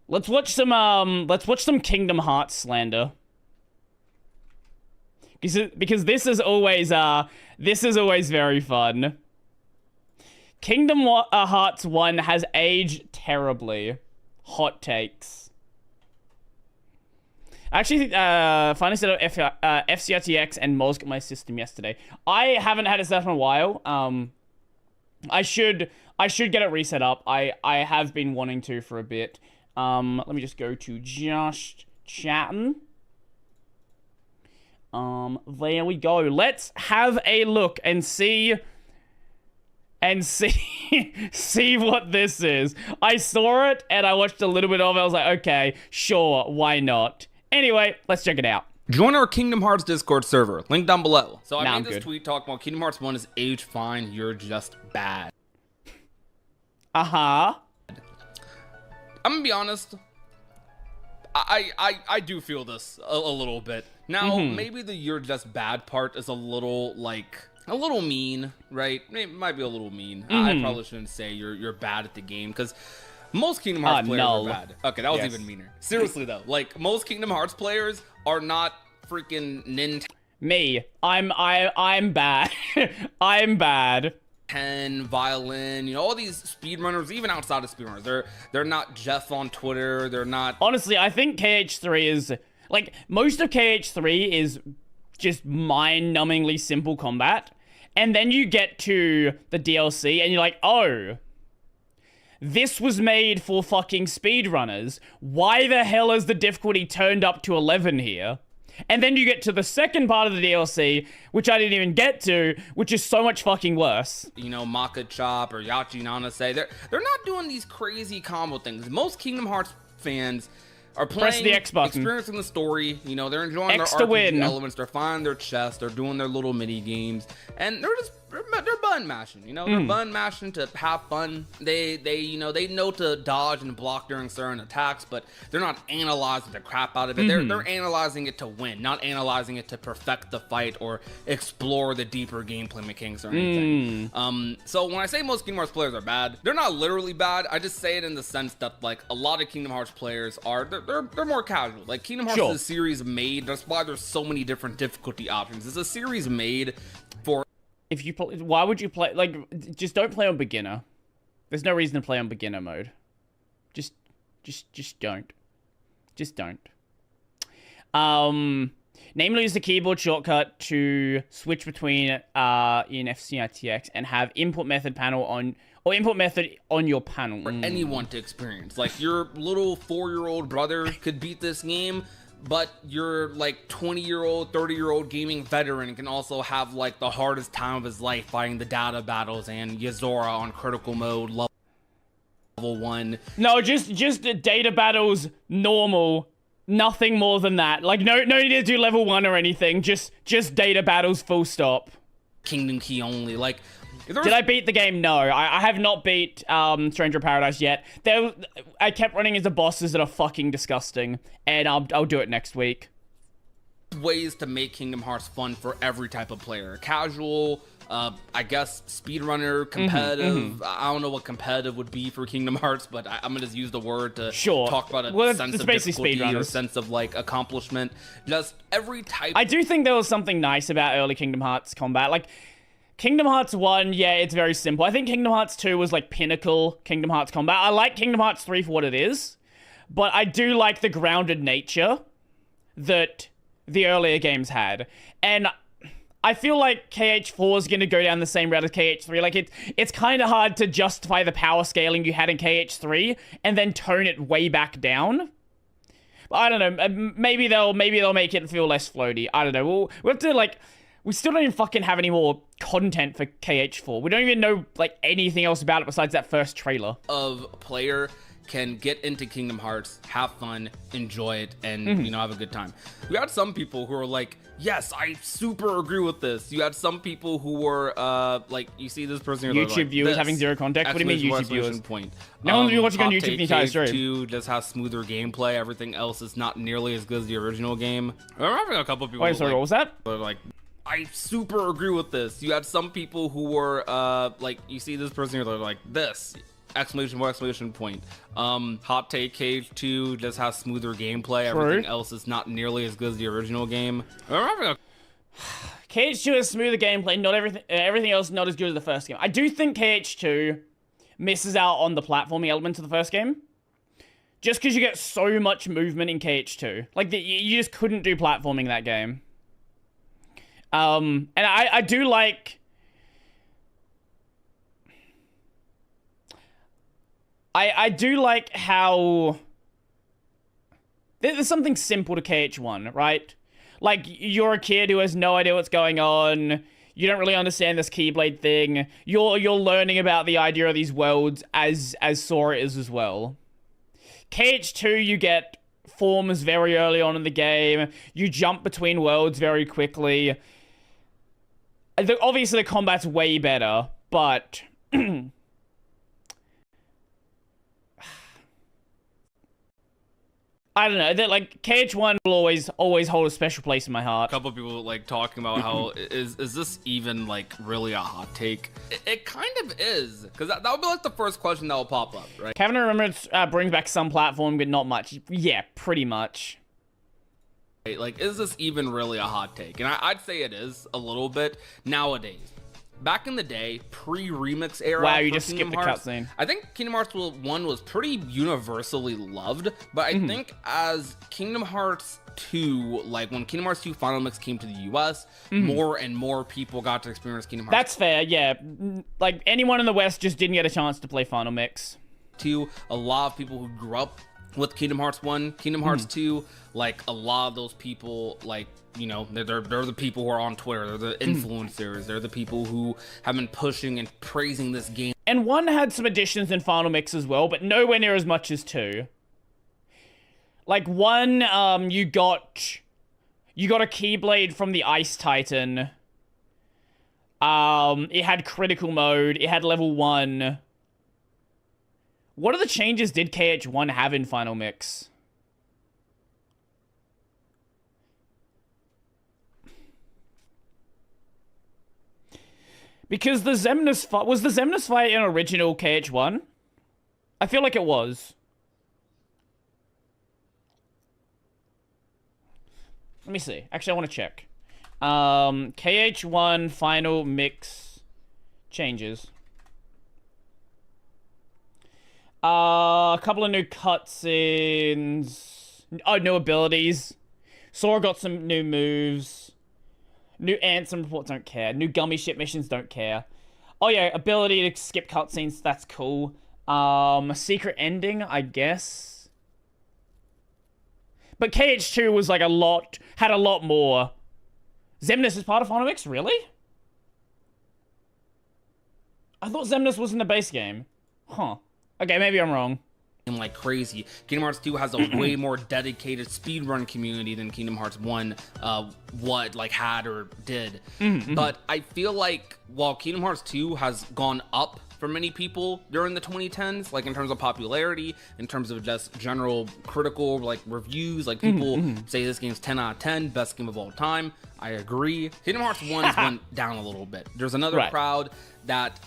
Let's watch some Kingdom Hearts slander. Because this is always very fun. Kingdom Hearts 1 has aged terribly. Hot takes. Actually, finally set up FCRTX and Moz got my system yesterday. I haven't had it set up in a while. I should get it reset up. I have been wanting to for a bit. Let me just go to just chatting. There we go. Let's have a look and see what this is. I saw it and I watched a little bit of it. I was like, okay, sure, why not? Anyway, let's check it out. Join our Kingdom Hearts Discord server. Link down below. So I made this good. tweet talking about Kingdom Hearts 1 is age fine, you're just bad. Uh-huh. I'm gonna be honest. I do feel this a little bit. Now, maybe the you're just bad part is a little mean, right? It might be a little mean. I probably shouldn't say you're bad at the game, because most Kingdom Hearts players are bad. Okay, that was even meaner. Seriously though, like most Kingdom Hearts players are not freaking Nintendo. Me, I'm bad. I'm bad. 10 violin, you know, all these speedrunners, even outside of speedrunners, they're not Jeff on Twitter. They're not. Honestly, I think KH3 is like most of KH3 is just mind-numbingly simple combat, and then you get to the DLC and you're like, oh, this was made for fucking speedrunners. Why the hell is the difficulty turned up to 11 here? And then you get to the second part of the DLC, which I didn't even get to, which is so much fucking worse. You know, Maka Chop or Yachi Nanase, they're not doing these crazy combo things. Most Kingdom Hearts fans are playing, press the X button, experiencing the story. You know, they're enjoying X their to RPG win. elements. They're finding their chest. They're doing their little mini games, and they're button mashing. You know, they're button mashing to have fun. They know to dodge and block during certain attacks, but they're not analyzing the crap out of it. They're analyzing it to win, not analyzing it to perfect the fight or explore the deeper gameplay mechanics or anything. So when I say most Kingdom Hearts players are bad, they're not literally bad. I just say it in the sense that like a lot of Kingdom Hearts players are they're more casual. Like Kingdom Hearts is a series made. That's why there's so many different difficulty options. It's a series made for. If you play, why would you play? Like, just don't play on beginner. There's no reason to play on beginner mode. Just don't. Just don't. Namely, use the keyboard shortcut to switch between in FCRTX and have input method panel on or input method on your panel. For anyone to experience, like your little 4-year-old brother could beat this game. But your like 20-year-old, 30-year-old gaming veteran can also have like the hardest time of his life fighting the data battles and Yozora on critical mode level 1. No, just data battles normal, nothing more than that. Like no need to do level 1 or anything. Just data battles full stop. Kingdom Key only. Like did I beat the game? No, I have not beat Stranger of Paradise yet. I kept running into bosses that are fucking disgusting, and I'll do it next week. Ways to make Kingdom Hearts fun for every type of player. Casual, I guess speedrunner, competitive. I don't know what competitive would be for Kingdom Hearts, but I'm gonna just use the word to talk about a sense of difficulty or sense of like accomplishment. Just every type. I do think there was something nice about early Kingdom Hearts combat. Like Kingdom Hearts 1, yeah, it's very simple. I think Kingdom Hearts 2 was like pinnacle Kingdom Hearts combat. I like Kingdom Hearts 3 for what it is, but I do like the grounded nature that the earlier games had. And I feel like KH4 is going to go down the same route as KH3. Like it's kind of hard to justify the power scaling you had in KH3 and then tone it way back down. But I don't know. Maybe they'll make it feel less floaty. I don't know. We'll have to like. We still don't even fucking have any more content for KH4. We don't even know, like, anything else about it besides that first trailer. Of player can get into Kingdom Hearts, have fun, enjoy it, and, you know, have a good time. We had some people who are like, yes, I super agree with this. You had some people who were, like, you see this person... YouTube like, viewers having zero context? What do you mean YouTube viewers? Point. No one's been watching on YouTube the entire stream. 2 just has smoother gameplay. Everything else is not nearly as good as the original game. I'm having a couple of people... Wait, sorry, what was that? Like... I super agree with this. You had some people who were, like, you see this person, you're like, this. exclamation point. Hot take, KH2 just has smoother gameplay. True. Everything else is not nearly as good as the original game. KH2 has smoother gameplay, not everything else not as good as the first game. I do think KH2 misses out on the platforming elements of the first game. Just because you get so much movement in KH2. Like, you just couldn't do platforming that game. And I do like... I do like how... There's something simple to KH1, right? Like, you're a kid who has no idea what's going on. You don't really understand this Keyblade thing. You're learning about the idea of these worlds as Sora is as well. KH2, you get forms very early on in the game. You jump between worlds very quickly. Obviously, the combat's way better, but... I don't know. That like KH1 will always hold a special place in my heart. A couple of people like talking about how is this even like really a hot take? It kind of is, because that would be like the first question that will pop up, right? Kevin Remembrance brings back some platform, but not much. Yeah, pretty much. Like, is this even really a hot take? And I'd say it is a little bit nowadays. Back in the day, pre-remix era. Wow, you just skipped the cutscene. I think Kingdom Hearts 1 was pretty universally loved, but I think as Kingdom Hearts 2, like when Kingdom Hearts 2 Final Mix came to the US, more and more people got to experience Kingdom Hearts. That's fair, yeah. Like, anyone in the West just didn't get a chance to play Final Mix. 2, a lot of people who grew up with Kingdom Hearts 1, Kingdom Hearts 2, like a lot of those people, like, you know, they're the people who are on Twitter, they're the influencers, they're the people who have been pushing and praising this game. And 1 had some additions in Final Mix as well, but nowhere near as much as 2. Like 1, you got a Keyblade from the Ice Titan. It had critical mode, it had level 1. What other changes did KH1 have in Final Mix? Because the Xemnas fight... Was the Xemnas fight in original KH1? I feel like it was. Let me see. Actually, I want to check. KH1 Final Mix changes. A couple of new cutscenes. Oh, new abilities. Sora got some new moves. New Ansem reports, don't care. New Gummy Ship missions, don't care. Oh yeah, ability to skip cutscenes, that's cool. Secret ending, I guess. But KH2 was like had a lot more. Xemnas is part of Final Mix, really? I thought Xemnas was in the base game. Huh. Okay, maybe I'm wrong. Like crazy. Kingdom Hearts 2 has a way more dedicated speedrun community than Kingdom Hearts 1 had or did. But I feel like while Kingdom Hearts 2 has gone up for many people during the 2010s, like in terms of popularity, in terms of just general critical like reviews, like people say this game's 10 out of 10, best game of all time. I agree. Kingdom Hearts 1 went down a little bit. There's another crowd that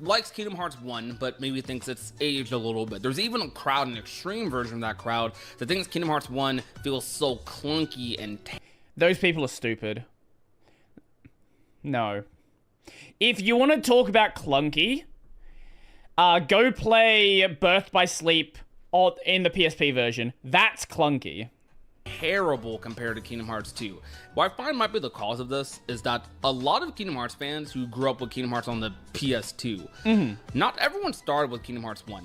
likes Kingdom Hearts 1, but maybe thinks it's aged a little bit. There's even a crowd, an extreme version of that crowd, that thinks Kingdom Hearts 1 feels so clunky and... Those people are stupid. No. If you want to talk about clunky, go play Birth by Sleep in the PSP version. That's clunky. Terrible compared to Kingdom Hearts 2. What I find might be the cause of this is that a lot of Kingdom Hearts fans who grew up with Kingdom Hearts on the PS2, not everyone started with Kingdom Hearts 1.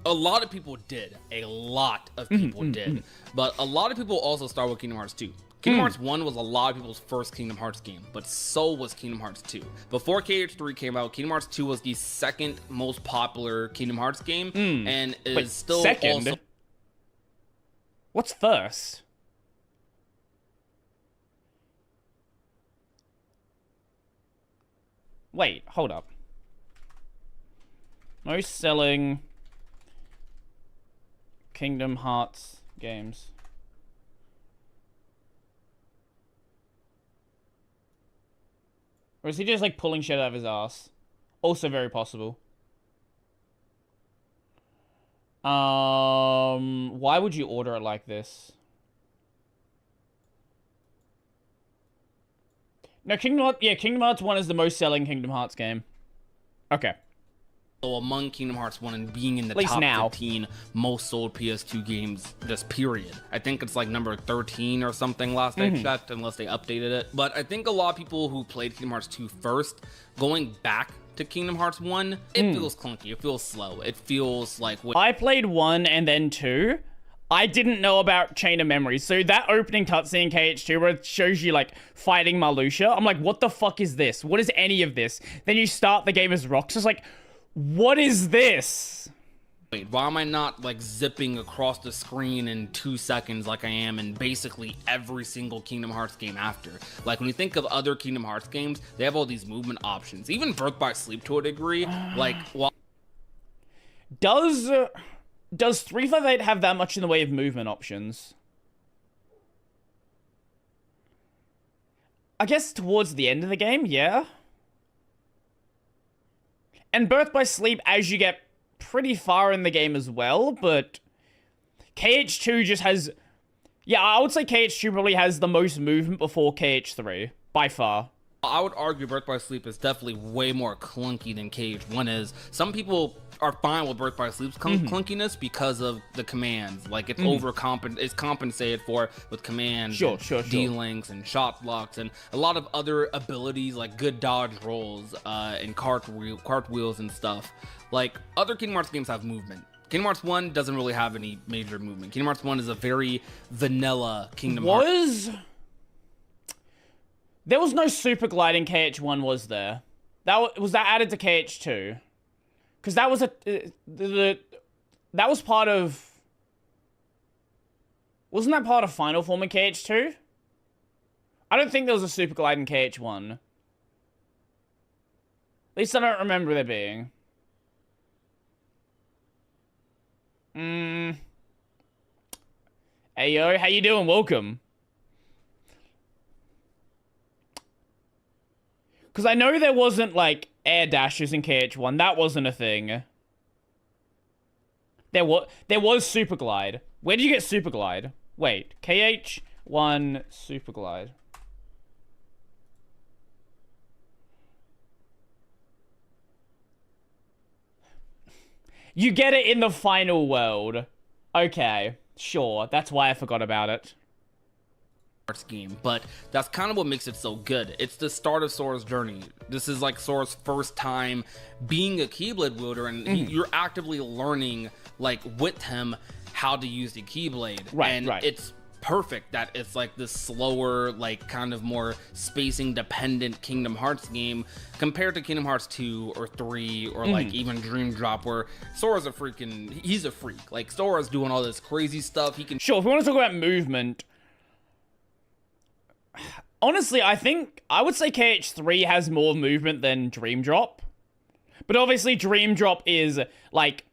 A lot of people did. A lot of people did. But a lot of people also started with Kingdom Hearts 2. Kingdom Hearts 1 was a lot of people's first Kingdom Hearts game, but so was Kingdom Hearts 2. Before KH3 came out, Kingdom Hearts 2 was the second most popular Kingdom Hearts game, and is still second? also... What's first? Wait, hold up. Most selling Kingdom Hearts games. Or is he just like pulling shit out of his ass? Also very possible. Why would you order it like this? No, Kingdom Hearts 1 is the most selling Kingdom Hearts game. Okay. So among Kingdom Hearts 1 and being in the top 15 most sold PS2 games, this period. I think it's like number 13 or something last I checked, unless they updated it. But I think a lot of people who played Kingdom Hearts 2 first, going back to Kingdom Hearts 1, it feels clunky, it feels slow, it feels like... I played 1 and then 2. I didn't know about Chain of Memories. So that opening cutscene in KH2 where it shows you, like, fighting Marluxia, I'm like, what the fuck is this? What is any of this? Then you start the game as Roxas, like, what is this? Wait, why am I not, like, zipping across the screen in 2 seconds like I am in basically every single Kingdom Hearts game after? Like, when you think of other Kingdom Hearts games, they have all these movement options. Even Birth by Sleep to a degree, like, well... Does 358 have that much in the way of movement options? I guess towards the end of the game, yeah. And Birth by Sleep as you get pretty far in the game as well, but KH2 just has... Yeah, I would say KH2 probably has the most movement before KH3, by far. I would argue Birth by Sleep is definitely way more clunky than KH1 is. Some people are fine with Birth by Sleep's clunkiness because of the commands. Like, it's it's compensated for with commands, D-links, and shot blocks, and a lot of other abilities like good dodge rolls and cartwheels and stuff. Like, other Kingdom Hearts games have movement. Kingdom Hearts 1 doesn't really have any major movement. Kingdom Hearts 1 is a very vanilla Kingdom Hearts. There was no super glide in KH1, was there? Was that added to KH2? Because that was that was part of... Wasn't that part of Final Form in KH2? I don't think there was a super glide in KH1. At least I don't remember there being. Hey yo, how you doing? Welcome. Because I know there wasn't, like, air dashes in KH1. That wasn't a thing. There was Super Glide. Where did you get Super Glide? Wait, KH1 Super Glide. You get it in the final world. Okay, sure. That's why I forgot about it. Game, but that's kind of what makes it so good. It's the start of Sora's journey. This is like Sora's first time being a Keyblade wielder, and you're actively learning, like, with him how to use the Keyblade. Right. It's perfect that it's like this slower, like, kind of more spacing dependent Kingdom Hearts game compared to Kingdom Hearts 2 or 3 or like even Dream Drop, where Sora's he's a freak. Like, Sora's doing all this crazy stuff. He can... Sure, if we want to talk about movement, honestly, I would say KH3 has more movement than Dream Drop. But obviously Dream Drop is like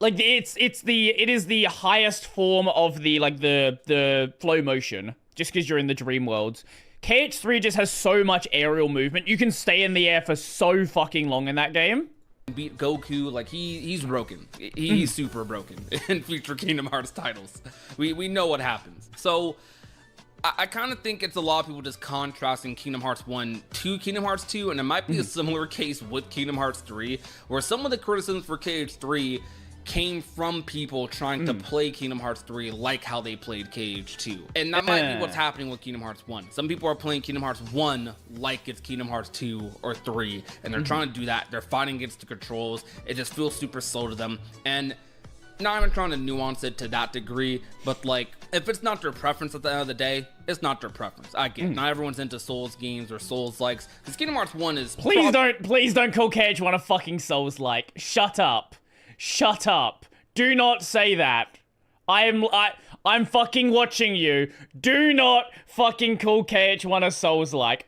it is the highest form of the flow motion, just because you're in the dream worlds. KH3 just has so much aerial movement. You can stay in the air for so fucking long in that game. Beat Goku, like, he's broken. He's super broken in future Kingdom Hearts titles. We know what happens. So I kind of think it's a lot of people just contrasting Kingdom Hearts 1 to Kingdom Hearts 2, and it might be a similar case with Kingdom Hearts 3, where some of the criticisms for KH3 came from people trying to play Kingdom Hearts 3 like how they played KH2. And that might be what's happening with Kingdom Hearts 1. Some people are playing Kingdom Hearts 1 like it's Kingdom Hearts 2 or 3, and they're trying to do that. They're fighting against the controls. It just feels super slow to them. And not even trying to nuance it to that degree, but, like, if it's not their preference at the end of the day, it's not their preference. I get it. Not everyone's into Souls games or Souls likes, because Kingdom Hearts 1 is... Please don't call KH1 a fucking Souls like. Shut up. Shut up. Do not say that. I'm fucking watching you. Do not fucking call KH1 a Souls like.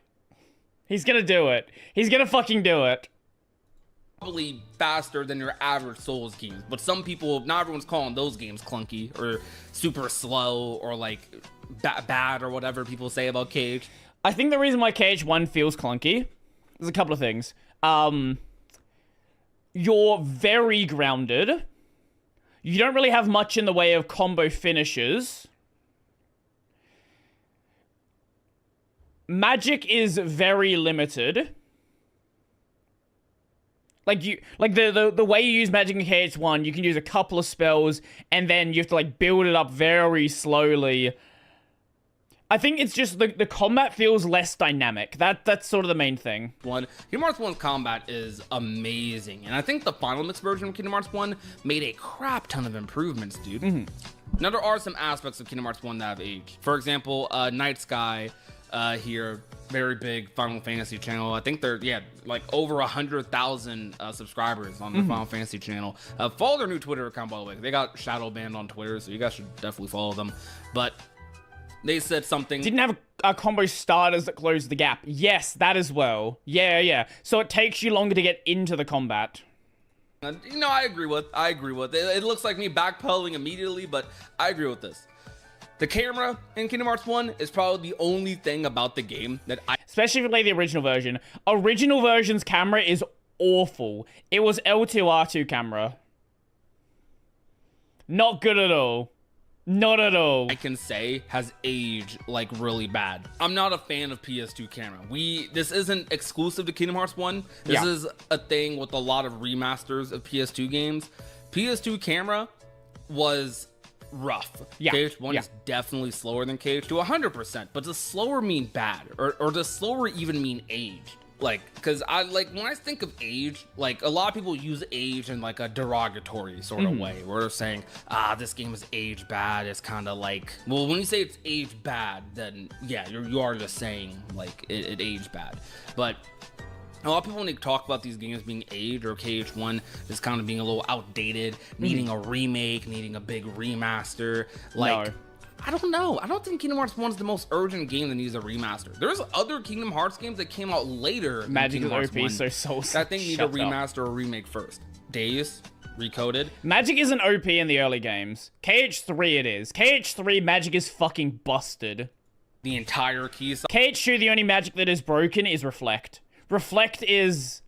He's gonna do it. He's gonna fucking do it. Probably faster than your average Souls games, but some people, not everyone's calling those games clunky or super slow or like bad or whatever people say about KH. I think the reason why KH1 feels clunky, there's a couple of things. you're very grounded. You don't really have much in the way of combo finishes. Magic is very limited. Like the way you use magic in KH1, you can use a couple of spells and then you have to like build it up very slowly. I think it's just the combat feels less dynamic. That's sort of the main thing. Kingdom Hearts 1's combat is amazing, and I think the Final Mix version of Kingdom Hearts 1 made a crap ton of improvements, dude. Now there are some aspects of Kingdom Hearts 1 that have aged. For example, Night Sky here, very big Final Fantasy channel. I think they're like over 100,000 subscribers on their Final Fantasy channel. Follow their new Twitter account, by the way. They got shadow banned on Twitter, so you guys should definitely follow them. But they said something. Didn't have a combo starters that closed the gap. Yes, that as well. Yeah. So it takes you longer to get into the combat. You know, I agree with. It looks like me backpedaling immediately, but I agree with this. The camera in Kingdom Hearts 1 is probably the only thing about the game that especially if you play the original version. Original version's camera is awful. It was L2R2 camera. Not good at all. Not at all. I can say has aged like really bad. I'm not a fan of PS2 camera. This isn't exclusive to Kingdom Hearts 1. This is a thing with a lot of remasters of PS2 games. PS2 camera was rough. KH1 is definitely slower than KH2 100%, but does slower mean bad or does slower even mean aged? Like, because when I think of age, like a lot of people use age in like a derogatory sort of way, where they're saying, this game is aged bad. It's kind of like, well, when you say it's aged bad, then yeah, you are just saying like it aged bad. But a lot of people, when they talk about these games being aged or KH1 just kind of being a little outdated, needing a remake, needing a big remaster, like. No. I don't know. I don't think Kingdom Hearts 1 is the most urgent game that needs a remaster. There's other Kingdom Hearts games that came out later. Magic is OP, so Souls. That thing need a remaster or remake first. Days, Recoded. Magic isn't OP in the early games. KH3 it is. KH3 Magic is fucking busted. The entire key. KH2 the only magic that is broken is Reflect. Reflect is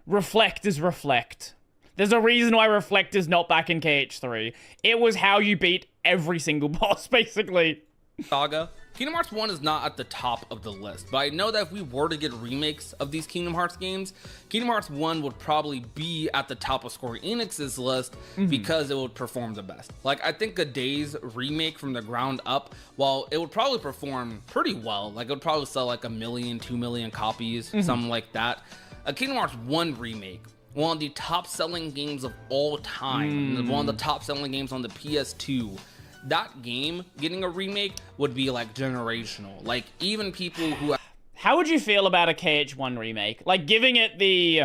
Reflect. There's a reason why Reflect is not back in KH3. It was how you beat every single boss, basically. Saga. Kingdom Hearts 1 is not at the top of the list, but I know that if we were to get remakes of these Kingdom Hearts games, Kingdom Hearts 1 would probably be at the top of Square Enix's list because it would perform the best. Like, I think a Days remake from the ground up, while it would probably perform pretty well, like it would probably sell like 1 million, 2 million copies, something like that. A Kingdom Hearts 1 remake, one of the top selling games of all time, one of the top selling games on the PS2, that game getting a remake would be like generational. Like, even people who how would you feel about a KH1 remake? Like, giving it the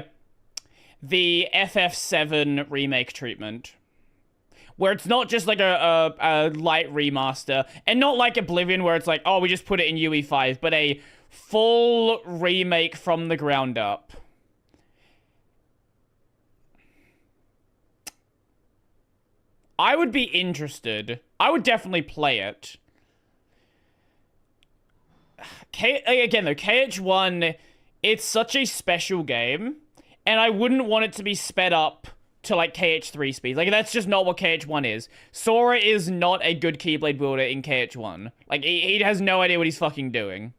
FF7 remake treatment, where it's not just like a light remaster, and not like Oblivion where it's like, oh, we just put it in UE5, but a full remake from the ground up. I would be interested. I would definitely play it. Again, though, KH1, it's such a special game, and I wouldn't want it to be sped up to, like, KH3 speed. Like, that's just not what KH1 is. Sora is not a good Keyblade wielder in KH1. Like, he has no idea what he's fucking doing.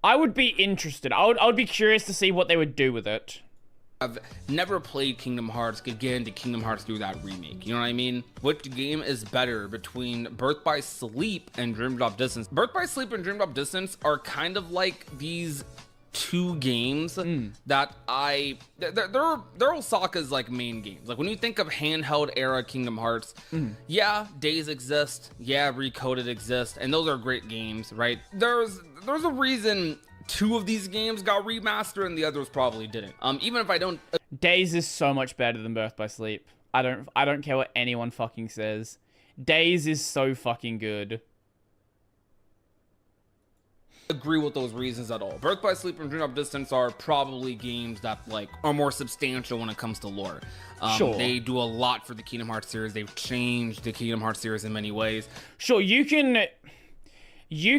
I would be interested. I would be curious to see what they would do with it. I've never played Kingdom Hearts could get into Kingdom Hearts through that remake. You know what I mean? Which game is better between Birth by Sleep and Dream Drop Distance? Birth by Sleep and Dream Drop Distance are kind of like these two games that they're Osaka's like main games. Like, when you think of handheld era Kingdom Hearts, yeah, Days exist, yeah, Recoded exists, and those are great games, right? There's a reason 2 of these games got remastered and the others probably didn't. Even if I don't. Days is so much better than Birth by Sleep. I don't care what anyone fucking says. Days is so fucking good. Agree with those reasons at all. Birth by Sleep and Dream Drop Distance are probably games that like are more substantial when it comes to lore. Sure. They do a lot for the Kingdom Hearts series. They've changed the Kingdom Hearts series in many ways. Sure, you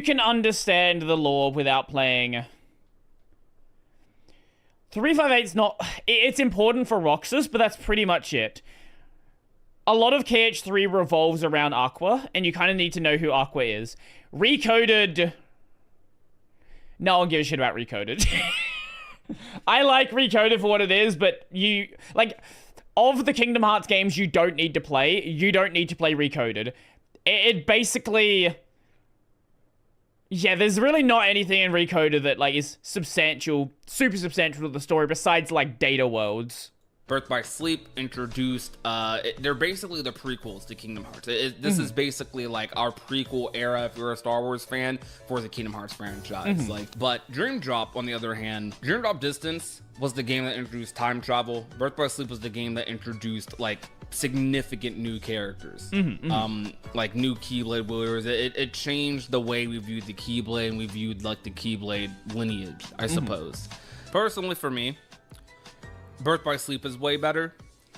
can understand the lore without playing 358's not... It's important for Roxas, but that's pretty much it. A lot of KH3 revolves around Aqua, and you kind of need to know who Aqua is. Recoded... No one gives a shit about Recoded. I like Recoded for what it is, but you... Like, of the Kingdom Hearts games you don't need to play Recoded. It basically... Yeah, there's really not anything in Recoded that, like, is substantial, super substantial to the story besides, like, data worlds. Birth by Sleep introduced, they're basically the prequels to Kingdom Hearts. This is basically like our prequel era, if you're a Star Wars fan, for the Kingdom Hearts franchise. But Dream Drop, on the other hand, Dream Drop Distance was the game that introduced time travel. Birth by Sleep was the game that introduced, like, significant new characters, like new Keyblade wielders. It changed the way we viewed the Keyblade, and we viewed, like, the Keyblade lineage, I suppose. Personally, for me, Birth by Sleep is way better.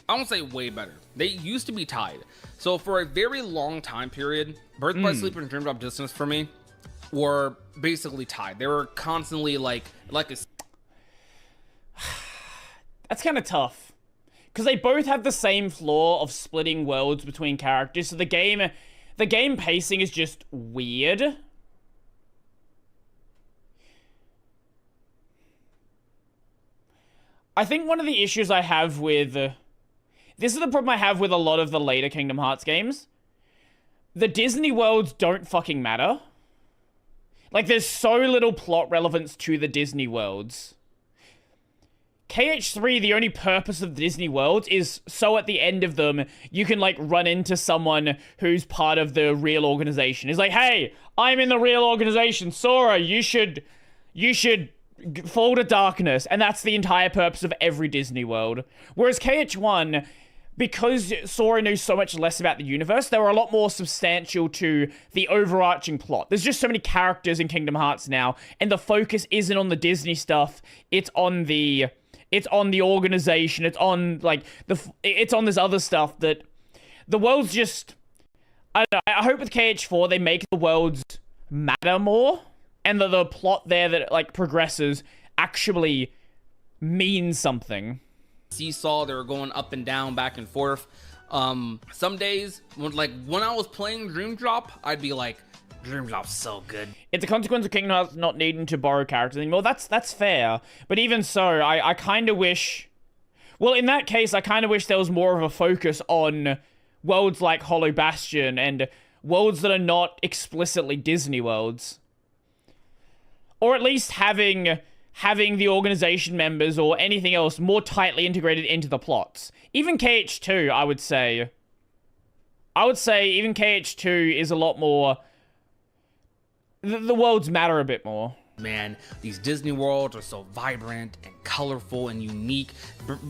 I won't say way better. They used to be tied. So for a very long time period, Birth by Sleep and Dream Drop Distance for me were basically tied. They were constantly like a... That's kind of tough. Because they both have the same flaw of splitting worlds between characters. So the game pacing is just weird. I think one of the issues I have with... this is the problem I have with a lot of the later Kingdom Hearts games. The Disney worlds don't fucking matter. Like, there's so little plot relevance to the Disney worlds. KH3, the only purpose of the Disney worlds is so at the end of them, you can, like, run into someone who's part of the real organization. It's like, hey, I'm in the real organization. Sora, you should fall to darkness. And that's the entire purpose of every Disney world. Whereas KH1, because Sora knew so much less about the universe, they were a lot more substantial to the overarching plot. There's just so many characters in Kingdom Hearts now, and the focus isn't on the Disney stuff. It's on the organization. It's on, like, it's on this other stuff that the worlds just... I don't know. I hope with KH4 they make the worlds matter more, and the plot there that, like, progresses actually means something. Seesaw, they were going up and down, back and forth. Some days, when I was playing Dream Drop, I'd be like, Dream Drop's so good. It's a consequence of Kingdom Hearts not needing to borrow characters anymore. That's fair. But even so, I kind of wish... Well, in that case, I kind of wish there was more of a focus on worlds like Hollow Bastion and worlds that are not explicitly Disney worlds. Or at least having the organization members or anything else more tightly integrated into the plots. Even KH2, I would say even KH2 is a lot more... The worlds matter a bit more. Man, these Disney worlds are so vibrant and colorful and unique.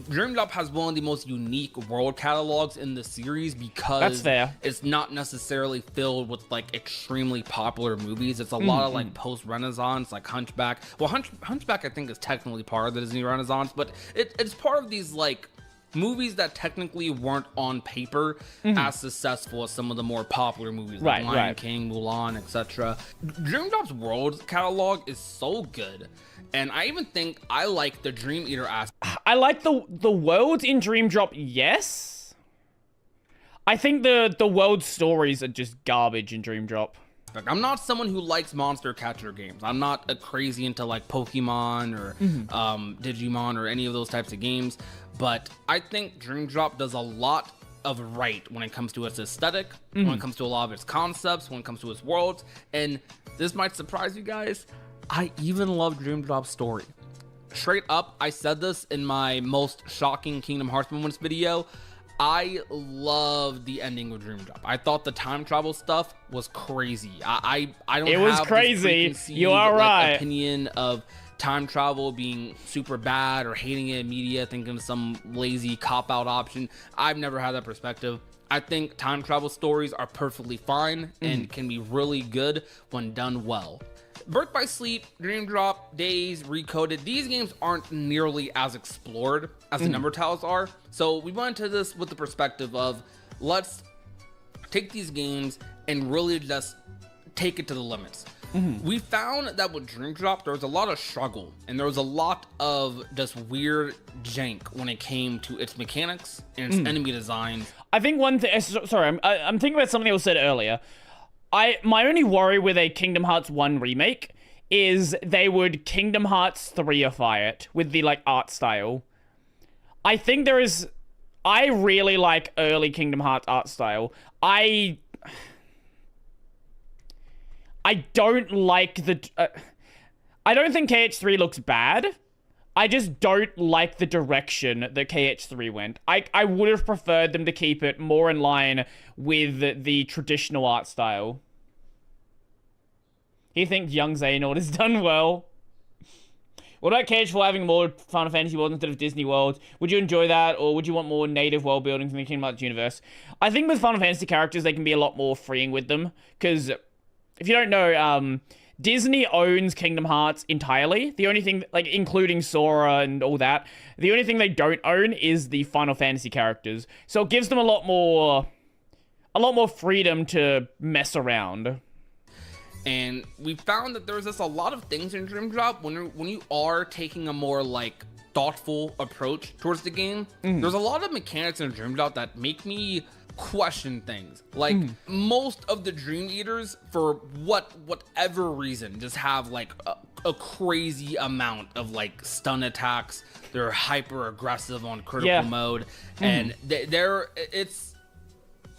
Dream Drop has one of the most unique world catalogs in the series because that's fair. It's not necessarily filled with, like, extremely popular movies. It's a lot of, like, post-Renaissance, like Hunchback. Well, Hunchback I think is technically part of the Disney Renaissance, but it's part of these, like, movies that technically weren't on paper as successful as some of the more popular movies, like Lion King, Mulan, etc. Dream Drop's world catalog is so good, and I even think I like the Dream Eater aspect. I like the worlds in Dream Drop, yes. I think the world stories are just garbage in Dream Drop. I'm not someone who likes monster catcher games. I'm not crazy into, like, Pokemon or Digimon or any of those types of games, but I think Dream Drop does a lot of right when it comes to its aesthetic, when it comes to a lot of its concepts, when it comes to its worlds, and this might surprise you guys, I even love Dream Drop's story. Straight up, I said this in my most shocking Kingdom Hearts moments video, I love the ending of Dream Drop. I thought the time travel stuff was crazy. I don't it was crazy. You are right. Opinion of time travel being super bad or hating it in media, thinking of some lazy cop-out option. I've never had that perspective. I think time travel stories are perfectly fine and can be really good when done well. Birth by Sleep, Dream Drop, Days, Recoded, these games aren't nearly as explored as the number tiles are. So we went into this with the perspective of, let's take these games and really just take it to the limits. We found that with Dream Drop, there was a lot of struggle, and there was a lot of just weird jank when it came to its mechanics and its enemy design. I think one thing. Sorry, I'm thinking about something I said earlier. My only worry with a Kingdom Hearts 1 remake is they would Kingdom Hearts 3ify it with the like art style. I think there is. I really like early Kingdom Hearts art style. I don't like the. I don't think KH3 looks bad. I just don't like the direction that KH3 went. I would have preferred them to keep it more in line with the traditional art style. He thinks young Xehanort has done well. What about KH4 having more Final Fantasy worlds instead of Disney worlds? Would you enjoy that, or would you want more native world building from the Kingdom Hearts universe? I think with Final Fantasy characters, they can be a lot more freeing with them, because if you don't know, Disney owns Kingdom Hearts entirely. The only thing, like, including Sora and all that, the only thing they don't own is the Final Fantasy characters. So it gives them a lot more freedom to mess around. And we found that there's just a lot of things in Dream Drop when you are taking a more like thoughtful approach towards the game. There's a lot of mechanics in Dream Drop that make me question things. Like most of the Dream Eaters, for whatever reason, just have like a crazy amount of like stun attacks. They're hyper aggressive on critical mode, and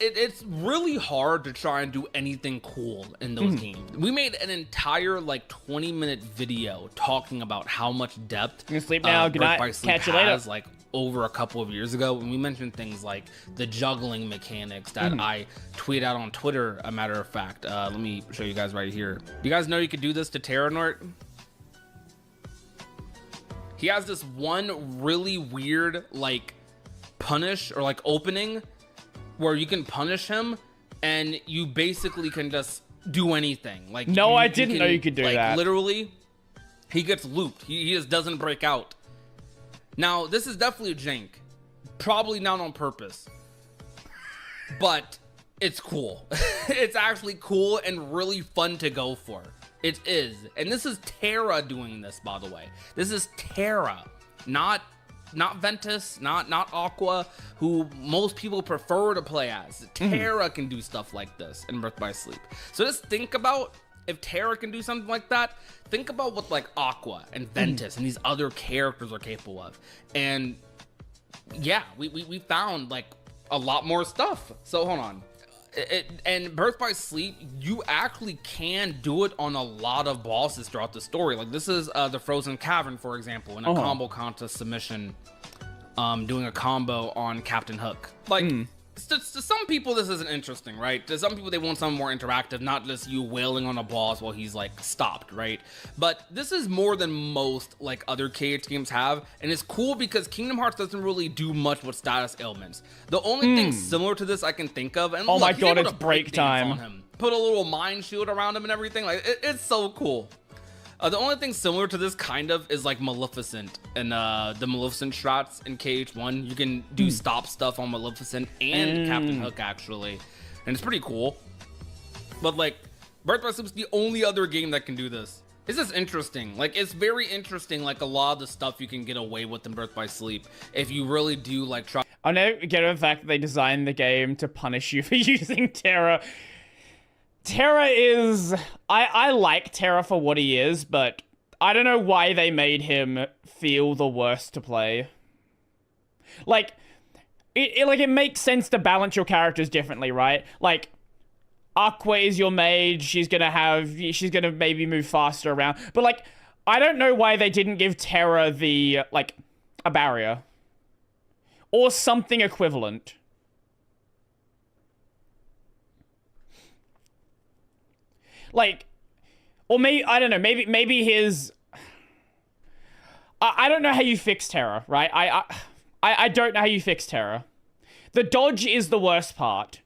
it's really hard to try and do anything cool in those games. We made an entire like 20-minute video talking about how much depth I'm gonna sleep now. Good night. Catch you later. Like over a couple of years ago, and we mentioned things like the juggling mechanics that I tweet out on Twitter, a matter of fact. Let me show you guys right here. You guys know you could do this to Terranort? He has this one really weird like punish or like opening where you can punish him and you basically can just do anything. Like no, I didn't know you could do that. Literally, he gets looped. He just doesn't break out. Now, this is definitely a jank. Probably not on purpose. But it's cool. It's actually cool and really fun to go for. It is. And this is Terra doing this, by the way. This is Terra, not Ventus, not Aqua, who most people prefer to play as. Terra can do stuff like this in Birth by Sleep. So just think about if Terra can do something like that. Think about what like Aqua and Ventus and these other characters are capable of. And yeah, we found like a lot more stuff. So hold on. And Birth by Sleep, you actually can do it on a lot of bosses throughout the story. Like this is the Frozen Cavern, for example, in a combo contest submission, doing a combo on Captain Hook. Like to some people this isn't interesting, right? To some people they want something more interactive, not just you wailing on a boss while he's like stopped, right? But this is more than most like other KH games have, and it's cool because Kingdom Hearts doesn't really do much with status ailments. The only thing similar to this I can think of, and oh look, my god, it's break time on him, put a little mind shield around him and everything. Like it's so cool. The only thing similar to this kind of is like Maleficent and the Maleficent strats in KH1. You can do stop stuff on Maleficent and Captain Hook actually, and it's pretty cool. But like Birth by Sleep is the only other game that can do this. It's just interesting. Like it's very interesting. Like a lot of the stuff you can get away with in Birth by Sleep if you really do like try. I know, get the fact that they designed the game to punish you for using Terra. Terra is... I like Terra for what he is, but I don't know why they made him feel the worst to play. Like, it makes sense to balance your characters differently, right? Like, Aqua is your mage, she's gonna maybe move faster around, but like, I don't know why they didn't give Terra the, like, a barrier. Or something equivalent. Like, or maybe, I don't know, maybe his... I don't know how you fix Terra, right? I don't know how you fix Terra. The dodge is the worst part.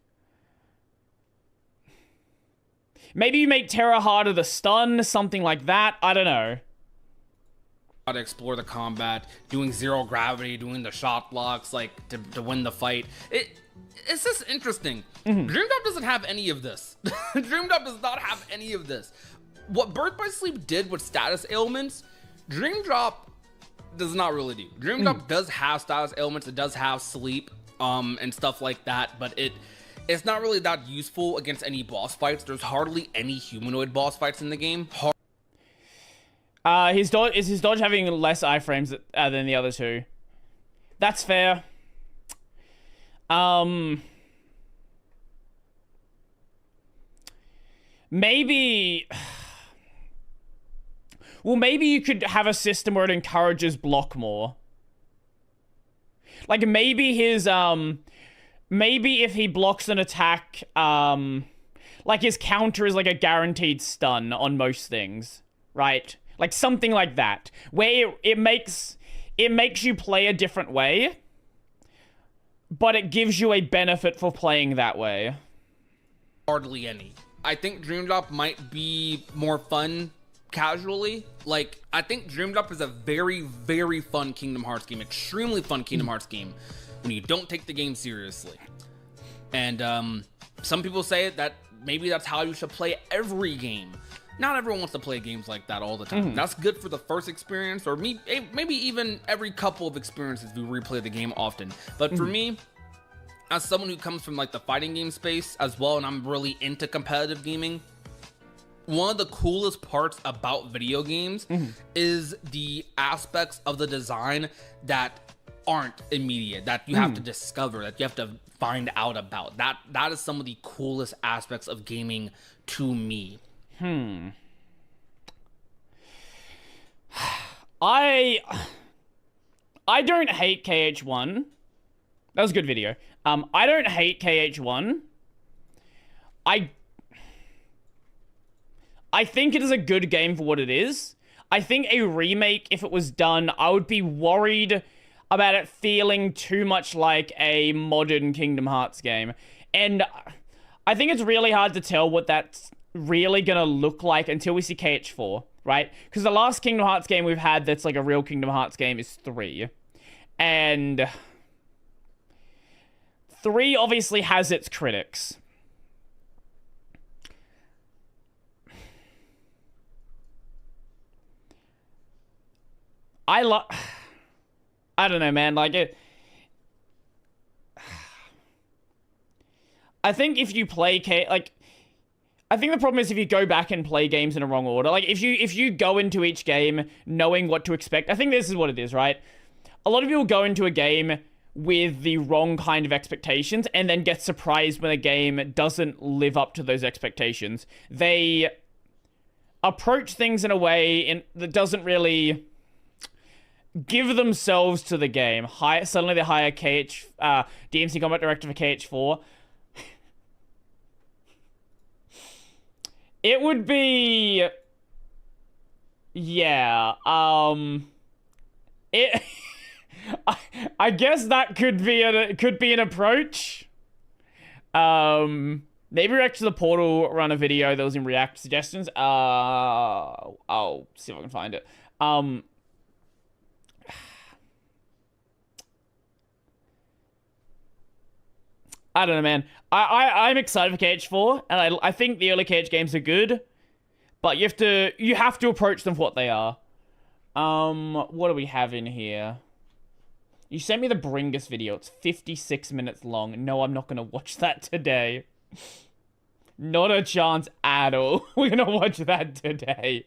Maybe you make Terra harder to stun, something like that. I don't know. To explore the combat, doing zero gravity, doing the shot blocks, like to win the fight. It's just interesting. Dream Drop doesn't have any of this. Dream Drop does not have any of this. what Birth by Sleep did with status ailments, Dream Drop does not really do. Dream Drop does have status ailments, it does have sleep, and stuff like that, but it's not really that useful against any boss fights. There's hardly any humanoid boss fights in the game. His dodge having less iframes than the other two? That's fair. Maybe... Well, maybe you could have a system where it encourages block more. Like, maybe his, maybe if he blocks an attack, like his counter is like a guaranteed stun on most things, right? Like, something like that. Where it makes you play a different way, but it gives you a benefit for playing that way. Hardly any. I think Dream Drop might be more fun casually. Like, I think Dream Drop is a very, very fun Kingdom Hearts game, extremely fun Kingdom Hearts game when you don't take the game seriously. And some people say that maybe that's how you should play every game. Not everyone wants to play games like that all the time. That's good for the first experience, or maybe even every couple of experiences we replay the game often. But for me, as someone who comes from like the fighting game space as well, and I'm really into competitive gaming, one of the coolest parts about video games is the aspects of the design that aren't immediate, that you have to discover, that you have to find out about. That is some of the coolest aspects of gaming to me. I don't hate KH1. That was a good video. I don't hate KH1. I think it is a good game for what it is. I think a remake, if it was done, I would be worried about it feeling too much like a modern Kingdom Hearts game. And I think it's really hard to tell what that's really gonna look like until we see KH4, right? Because the last Kingdom Hearts game we've had that's like a real Kingdom Hearts game is 3. And 3 obviously has its critics. I don't know, man. Like, I think if you play I think the problem is if you go back and play games in a wrong order. Like, if you go into each game knowing what to expect, I think this is what it is, right? A lot of people go into a game with the wrong kind of expectations and then get surprised when a game doesn't live up to those expectations. They approach things in a way that doesn't really give themselves to the game. Suddenly they hire DMC Combat Director for KH4. It would be... Yeah, I guess that could be an approach. Maybe React to the Portal run a video that was in React suggestions. I'll see if I can find it. I don't know, man. I'm excited for KH4, and I think the early KH games are good, but you have to approach them for what they are. What do we have in here? You sent me the Bringus video. It's 56 minutes long. No, I'm not gonna watch that today. Not a chance at all. We're gonna watch that today.